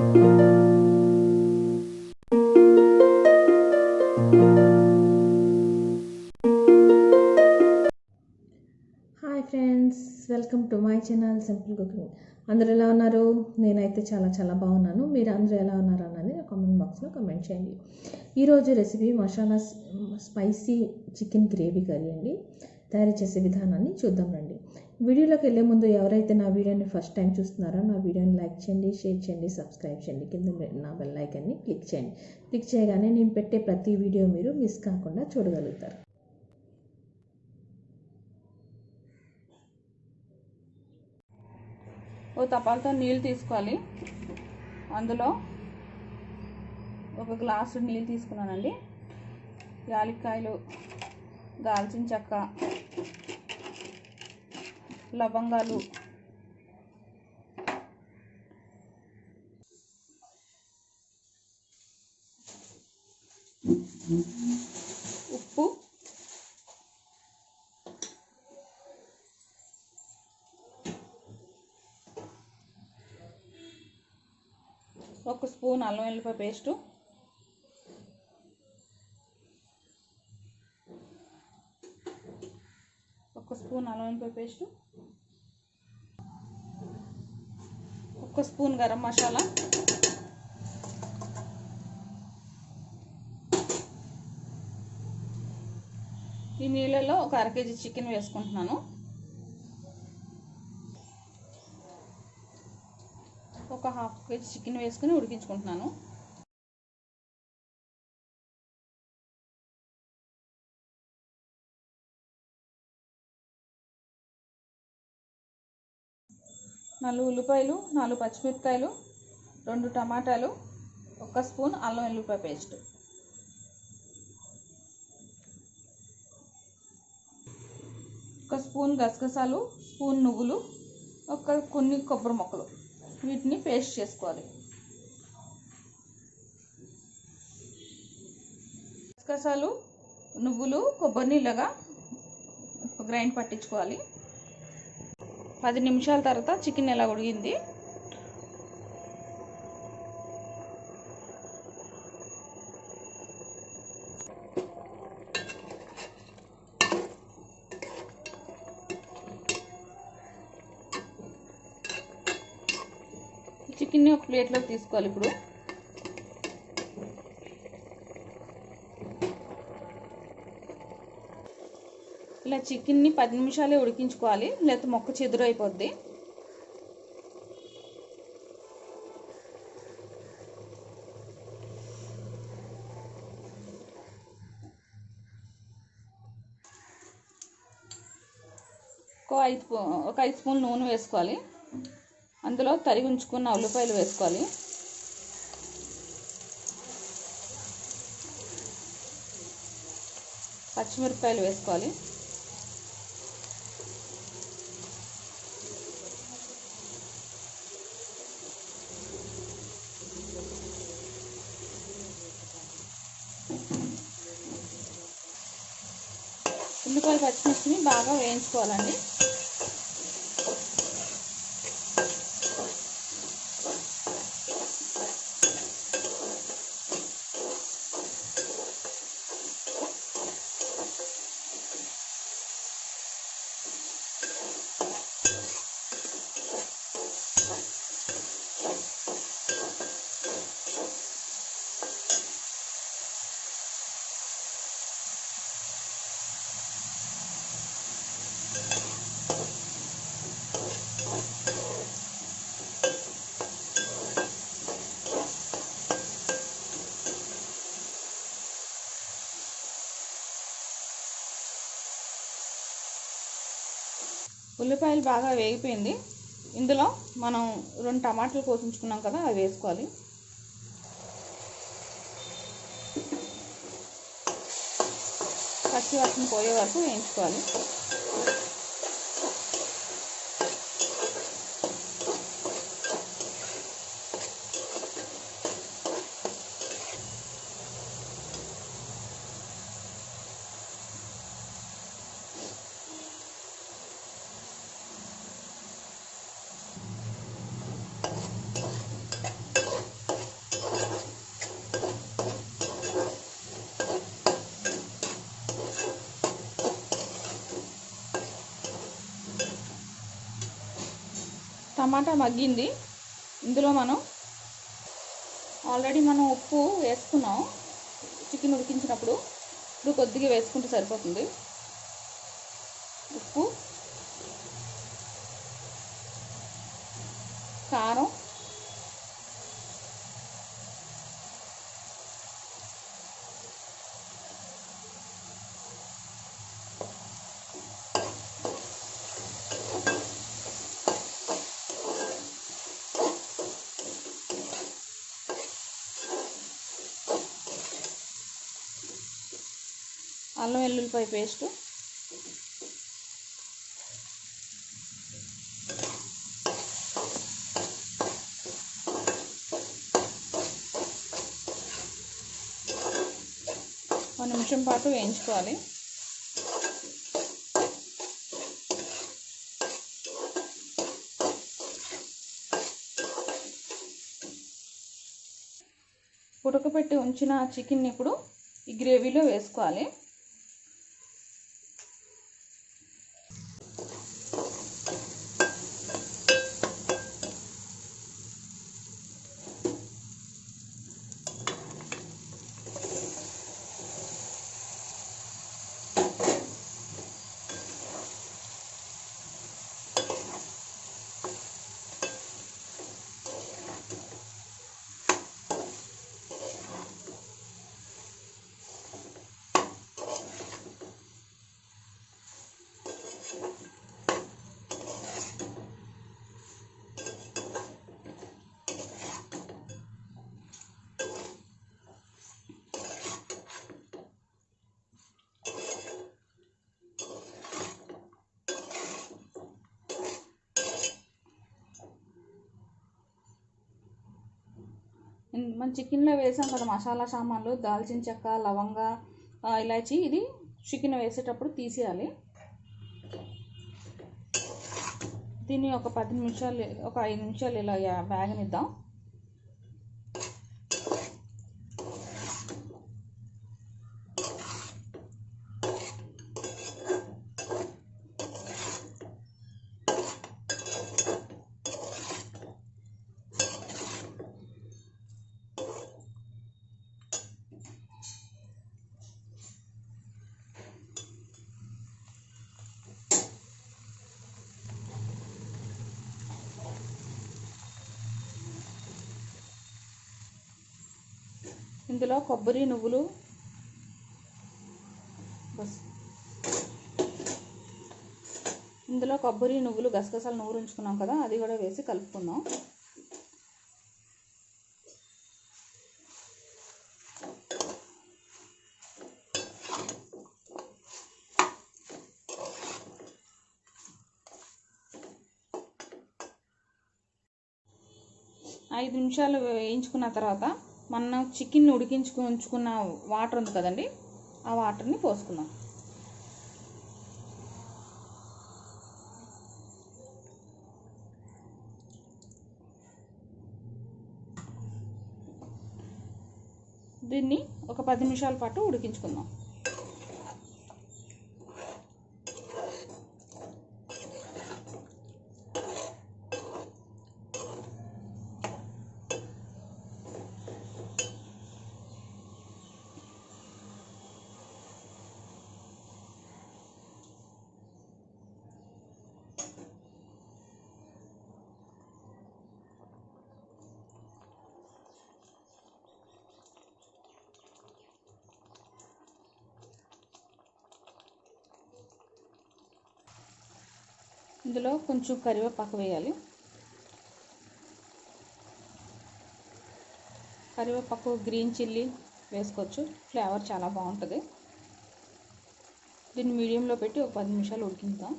Hi friends, welcome to my channel simple cooking. అందరూ ఎలా ఉన్నారు? నేనైతే చాలా బాగున్నాను. మీరు అందరూ ఎలా ఉన్నారు అన్నది కామెంట్ బాక్స్లో కామెంట్ చేయండి. ఈరోజు recipe masala spicy chicken gravy curry అండి. తయారు చేసే విధానాన్ని చూద్దాం రండి. వీడియోలోకి వెళ్ళే ముందు ఎవరైతే నా వీడియోని ఫస్ట్ టైం చూస్తున్నారో నా వీడియోని లైక్ చేయండి, షేర్ చేయండి, సబ్స్క్రైబ్ చేయండి. కింద నా బెల్ ఐకాన్ని క్లిక్ చేయండి. క్లిక్ చేయగానే నేను పెట్టే ప్రతి వీడియో మీరు మిస్ కాకుండా చూడగలుగుతారు. ఓ తపాలతో నీళ్ళు తీసుకోవాలి. అందులో ఒక గ్లాసు నీళ్ళు తీసుకున్నానండి. యాలక్కాయలు, దాల్చిన చెక్క, లవంగాలు, ఉప్పు, ఒక స్పూన్ అల్లం వెల్లిపాయ పేస్టు, ఒక స్పూన్ గరం మసాలా, ఈ నీళ్ళలో ఒక అర కేజీ చికెన్ వేసుకుంటున్నాను. ఒక హాఫ్ కేజీ చికెన్ వేసుకుని ఉడికించుకుంటున్నాను. నాలుగు ఉల్లిపాయలు, 4 పచ్చిమిరపకాయలు, 2 టమాటాలు, ఒక స్పూన్ అల్లం వెల్లిపాయ పేస్ట్, ఒక స్పూన్ గసగసాలు, స్పూన్ నువ్వులు, కొన్ని కొబ్బరి ముక్కలు, వీటిని పేస్ట్ చేసుకోవాలి. గసగసాలు, నువ్వులు, కొబ్బరిని ఇలాగా గ్రైండ్ పట్టించుకోవాలి. 10 నిమిషాల తర్వాత చికెన్ ఎలా ఉడికింది. చికెన్ని ఒక ప్లేట్లోకి తీసుకోవాలి. ఇప్పుడు ఇలా చికెన్ని 10 నిమిషాలే ఉడికించుకోవాలి, లేకపోతే మొక్క చెదురు అయిపోద్ది. ఒక 5 స్పూన్లు నూనె వేసుకోవాలి. అందులో తరిగి ఉంచుకున్న ఉల్లిపాయలు వేసుకోవాలి. పచ్చిమిరపకాయలు వేసుకోవాలి. ఉల్లిపాయలు, పచ్చిమిర్చిని బాగా వేయించుకోవాలండి. ఉల్లిపాయలు బాగా వేగిపోయింది. ఇందులో మనం 2 టమాటాలు కోసించుకున్నాం కదా, అవి వేసుకోవాలి. పచ్చి వాసన పోయే వరకు వేయించుకోవాలి. టమాటా మగ్గింది. ఇందులో మనం ఆల్రెడీ ఉప్పు వేసుకున్నాం చికెన్ ఉడికించినప్పుడు. ఇప్పుడు కొద్దిగా వేసుకుంటే సరిపోతుంది. ఉప్పు, కారం, అల్లం వెల్లుల్లిపాయ పేస్టు, ఒక నిమిషం పాటు వేయించుకోవాలి. ఉడకపెట్టి ఉంచిన చికెన్ని ఇప్పుడు ఈ గ్రేవీలో వేసుకోవాలి. మన చికెన్లో వేసాం కదా మసాలా సామాన్లు, దాల్చిన చెక్క, లవంగ, ఇలాచి. ఇది చికెన్ వేసేటప్పుడు తీసేయాలి. దీన్ని ఒక 10 నిమిషాలు, ఒక 5 నిమిషాలు ఇలా వేగనిద్దాం. ఇందులో కొబ్బరి, నువ్వులు, గసగసాలు నూరు ఉంచుకున్నాం కదా, అది కూడా వేసి కలుపుకుందాం. ఐదు నిమిషాలు వేయించుకున్న తర్వాత మనం చికెన్ ఉంచుకున్న వాటర్ ఉంది కదండి, ఆ వాటర్ని పోసుకుందాం. దీన్ని ఒక 10 నిమిషాల పాటు ఉడికించుకుందాం. ఇందులో కొంచెం కరివేపాకు వేయాలి. కరివేపాకు, గ్రీన్ చిల్లీ వేసుకోవచ్చు, ఫ్లేవర్ చాలా బాగుంటుంది. దీన్ని మీడియంలో పెట్టి ఒక 10 నిమిషాలు ఉడికిద్దాం.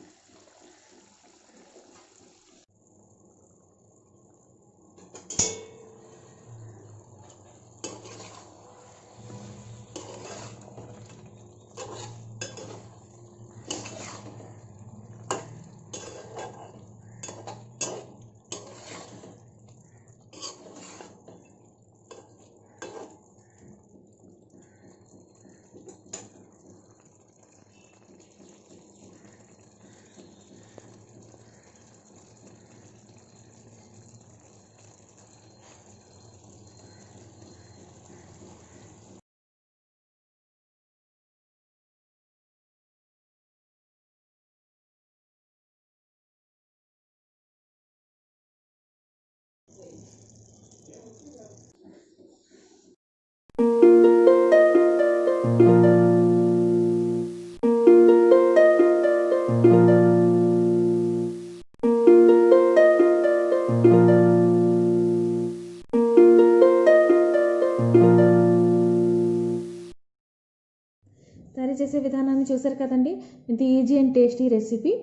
చేసే విధానాన్ని చూసారు కదండి. ఇంత ఈజీ అండ్ టేస్టీ రెసిపీ.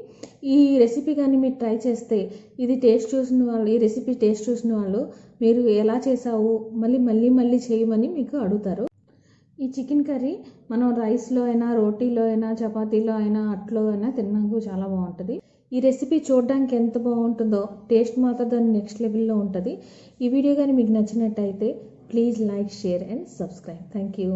ఈ రెసిపీ కానీ మీరు ట్రై చేస్తే ఈ రెసిపీ టేస్ట్ చూసిన వాళ్ళు మీరు ఎలా చేసావు మళ్ళీ మళ్ళీ మళ్ళీ చేయమని మీకు అడుగుతారు. ఈ చికెన్ కర్రీ మనం రైస్లో అయినా, రోటీలో అయినా, చపాతీలో అయినా, అట్లో అయినా తినడానికి చాలా బాగుంటుంది. ఈ రెసిపీ చూడడానికి ఎంత బాగుంటుందో టేస్ట్ మాత్రం దాని నెక్స్ట్ లెవెల్లో ఉంటుంది. ఈ వీడియో కానీ మీకు నచ్చినట్టయితే please like, share and subscribe. Thank you.